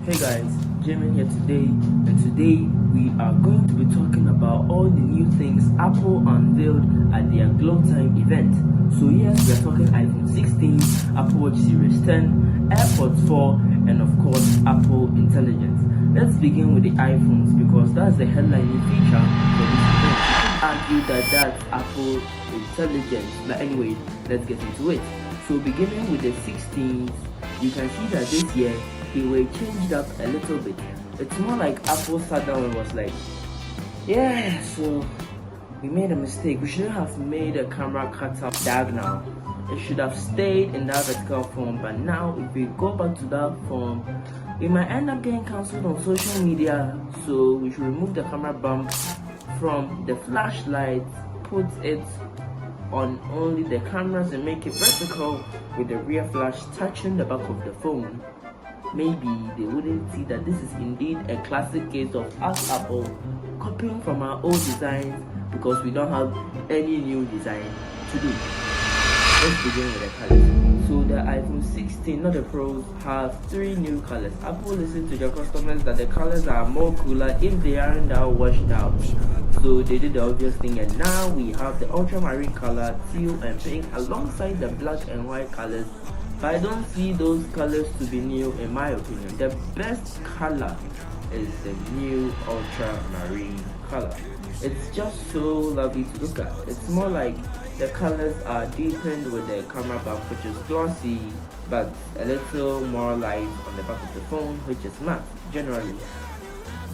Hey guys, J.Amen here today, and today we are going to be talking about all the new things Apple unveiled at their Glow Time event. So yes, we are talking iPhone 16, Apple Watch Series 10, AirPods 4, and of course Apple Intelligence. Let's begin with the iPhones because that's the headlining feature for this event. You could argue that that's Apple Intelligence, but anyway, let's get into it. So beginning with the 16s, you can see that this year they were changed up a little bit. It's more like Apple sat down and was like, yeah, so we made a mistake. We shouldn't have made a camera cutout diagonal. It should have stayed in that vertical form, but now if we go back to that form, we might end up getting cancelled on social media. So we should remove the camera bump from the flashlight, put it on only the cameras and make it vertical with the rear flash touching the back of the phone. Maybe they wouldn't see that this is indeed a classic case of us Apple copying from our old designs because we don't have any new design to do. Let's begin with the colors. So the iPhone 16, not the Pros, have 3 new colors. Apple listened to their customers that the colors are more cooler if they aren't that washed out. So they did the obvious thing, and now we have the ultramarine color, teal and pink alongside the black and white colors. But I don't see those colors to be new in my opinion. The best color is the new ultramarine color. It's just so lovely to look at. It's more like the colors are deepened with the camera back, which is glossy, but a little more light on the back of the phone, which is matte. Generally,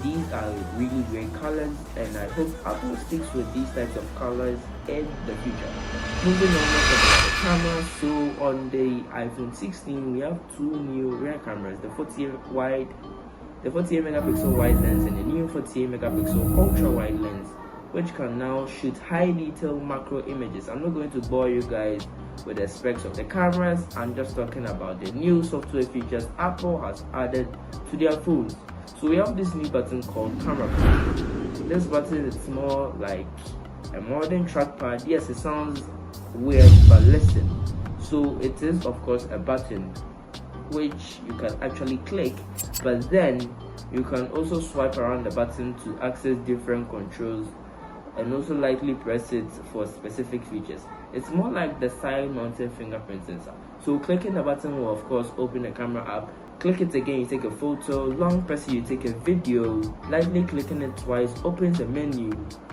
these are really great colors, and I hope Apple sticks with these types of colors in the future. Moving on, let's talk about the camera. So on the iPhone 16, we have 2 new rear cameras: the 48 megapixel wide lens and the new 48 megapixel ultra wide lens, which can now shoot high detail macro images. I'm not going to bore you guys with the specs of the cameras. I'm just talking about the new software features Apple has added to their phones. So we have this new button called Camera Control. This button is more like a modern trackpad. Yes, it sounds weird, but listen. So it is of course a button which you can actually click, but then you can also swipe around the button to access different controls and also lightly press it for specific features. It's more like the side mounted fingerprint sensor. So clicking the button will of course open the camera app. Click it again, you take a photo. Long pressing, you take a video. Lightly clicking it twice opens a menu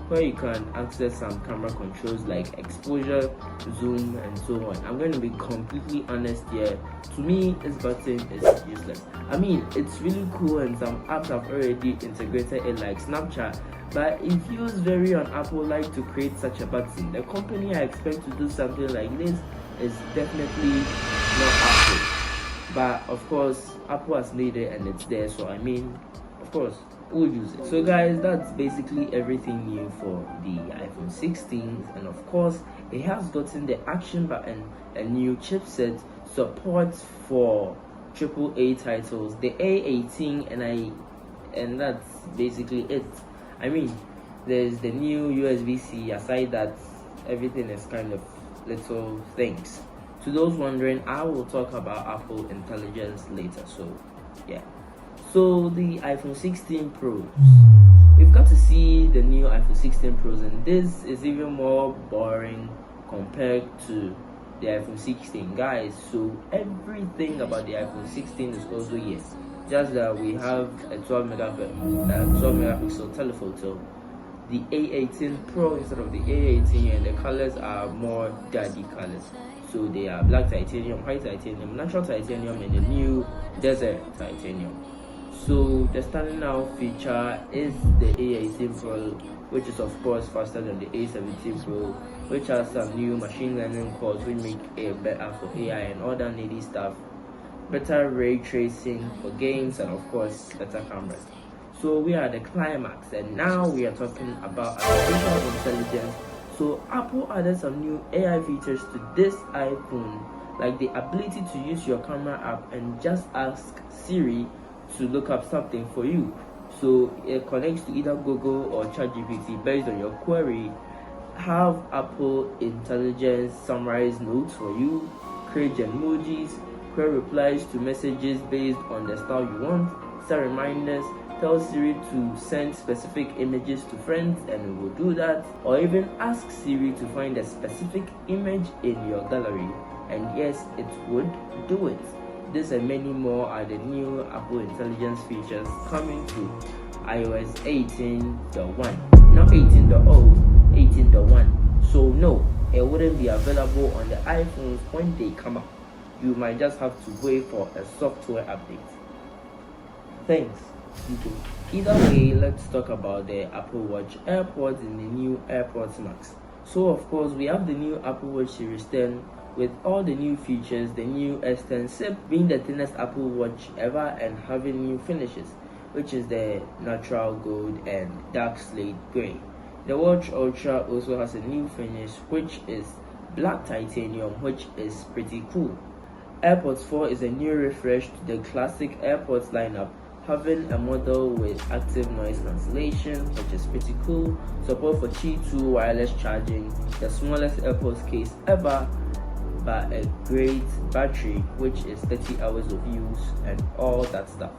where you can access some camera controls like exposure, zoom, and so on. I'm going to be completely honest here. To me, this button is useless. I mean, it's really cool and some apps have already integrated it like Snapchat, but it feels very un-Apple-like to create such a button. The company I expect to do something like this is definitely not Apple. But of course, Apple has made it and it's there, so I mean, of course, we'll use it. So guys, that's basically everything new for the iPhone 16, and of course, it has gotten the action button, a new chipset, support for AAA titles, the A18, and that's basically it. I mean, there's the new USB-C. Aside that, everything is kind of little things. To those wondering, I will talk about Apple Intelligence later. So yeah, so the iPhone 16 Pros, we've got to see the new iPhone 16 Pros, and this is even more boring compared to the iPhone 16, guys. So everything about the iPhone 16 is also yes, just that we have a 12 megapixel telephoto, the A18 Pro instead of the A18, and the colors are more daddy colors. So they are black titanium, white titanium, natural titanium, and the new desert titanium. So the standing out feature is the A18 Pro, which is of course faster than the A17 Pro, which has some new machine learning cores which make it better for AI and all that needy stuff, better ray tracing for games, and of course better cameras. So we are at the climax, and now we are talking about artificial intelligence. So Apple added some new AI features to this iPhone, like the ability to use your camera app and just ask Siri to look up something for you. So it connects to either Google or ChatGPT based on your query. Have Apple Intelligence summarize notes for you, create emojis, create replies to messages based on the style you want, set reminders, tell Siri to send specific images to friends and it will do that, or even ask Siri to find a specific image in your gallery, and yes, it would do it. This and many more are the new Apple Intelligence features coming to iOS 18.1. Not 18.0, 18.1. So no, it wouldn't be available on the iPhones when they come out. You might just have to wait for a software update. Thanks. Either way, let's talk about the Apple Watch AirPods and the new AirPods Max. So of course, we have the new Apple Watch Series 10 with all the new features, the new S10 SIP being the thinnest Apple Watch ever and having new finishes, which is the natural gold and dark slate gray. The Watch Ultra also has a new finish, which is black titanium, which is pretty cool. AirPods 4 is a new refresh to the classic AirPods lineup, having a model with active noise cancellation, which is pretty cool, support for Qi 2 wireless charging, the smallest AirPods case ever, but a great battery, which is 30 hours of use and all that stuff.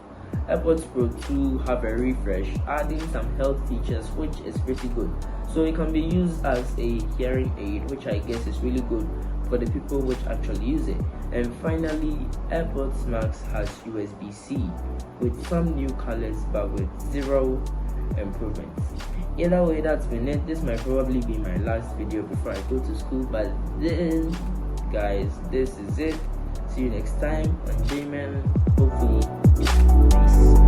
AirPods Pro 2 have a refresh, adding some health features, which is pretty good. So it can be used as a hearing aid, which I guess is really good for the people which actually use it. And finally, AirPods Max has USB-C with some new colors but with zero improvements. Either way, that's been it. This might probably be my last video before I go to school, but then guys, this is it. See you next time on J.Amen. Hopefully, peace.